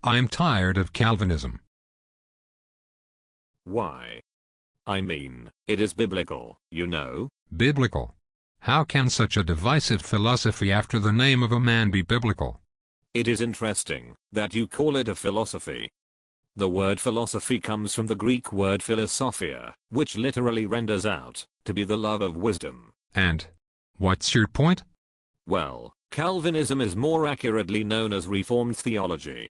I'm tired of Calvinism. Why? I mean, it is biblical, you know. Biblical? How can such a divisive philosophy after the name of a man be biblical? It is interesting that you call it a philosophy. The word philosophy comes from the Greek word philosophia, which literally renders out to be the love of wisdom. And what's your point? Well, Calvinism is more accurately known as Reformed theology.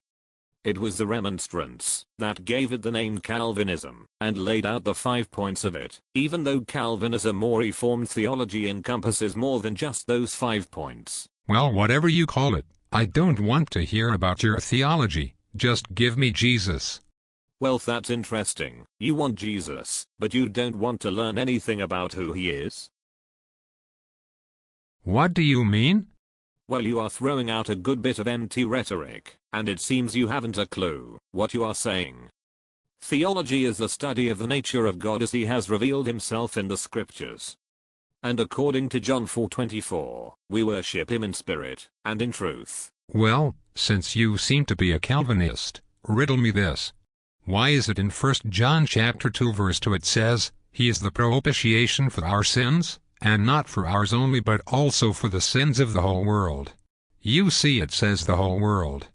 It was the Remonstrants that gave it the name Calvinism and laid out the 5 points of it, even though Calvinism or Reformed theology encompasses more than just those 5 points. Well, whatever you call it, I don't want to hear about your theology. Just give me Jesus. Well, that's interesting. You want Jesus, but you don't want to learn anything about who he is? What do you mean? Well, you are throwing out a good bit of empty rhetoric, and it seems you haven't a clue what you are saying. Theology is the study of the nature of God as he has revealed himself in the scriptures. And according to John 4:24, we worship him in spirit and in truth. Well, since you seem to be a Calvinist, riddle me this. Why is it in 1 John chapter 2 verse 2 it says, "He is the propitiation for our sins, and not for ours only but also for the sins of the whole world"? You see, it says the whole world.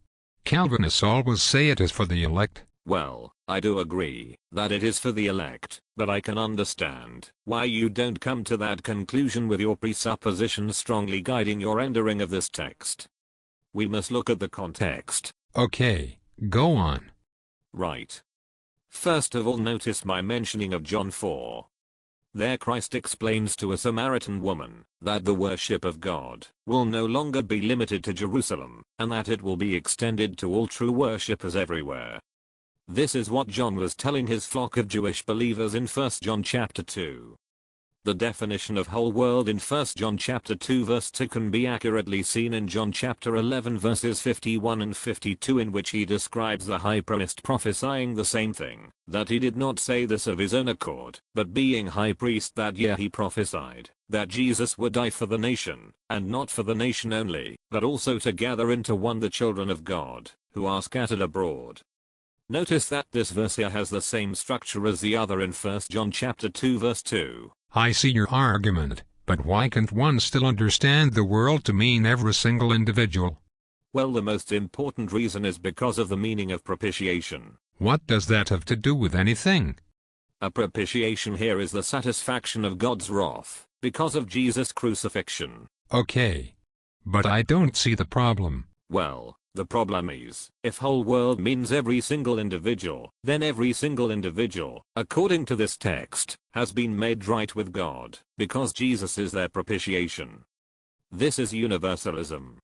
Calvinists always say it is for the elect. Well, I do agree that it is for the elect, but I can understand why you don't come to that conclusion with your presuppositions strongly guiding your rendering of this text. We must look at the context. Okay, go on. Right. First of all, notice my mentioning of John 4. There Christ explains to a Samaritan woman that the worship of God will no longer be limited to Jerusalem, and that it will be extended to all true worshippers everywhere. This is what John was telling his flock of Jewish believers in 1 John chapter 2. The definition of whole world in 1 John chapter 2 verse 2 can be accurately seen in John chapter 11 verses 51 and 52, in which he describes the high priest prophesying the same thing, that he did not say this of his own accord, but being high priest that year he prophesied that Jesus would die for the nation, and not for the nation only, but also to gather into one the children of God, who are scattered abroad. Notice that this verse here has the same structure as the other in 1 John chapter 2 verse 2. I see your argument, but why can't one still understand the world to mean every single individual? Well, the most important reason is because of the meaning of propitiation. What does that have to do with anything? A propitiation here is the satisfaction of God's wrath because of Jesus' crucifixion. Okay. But I don't see the problem. Well, the problem is, if whole world means every single individual, then every single individual, according to this text, has been made right with God, because Jesus is their propitiation. This is universalism.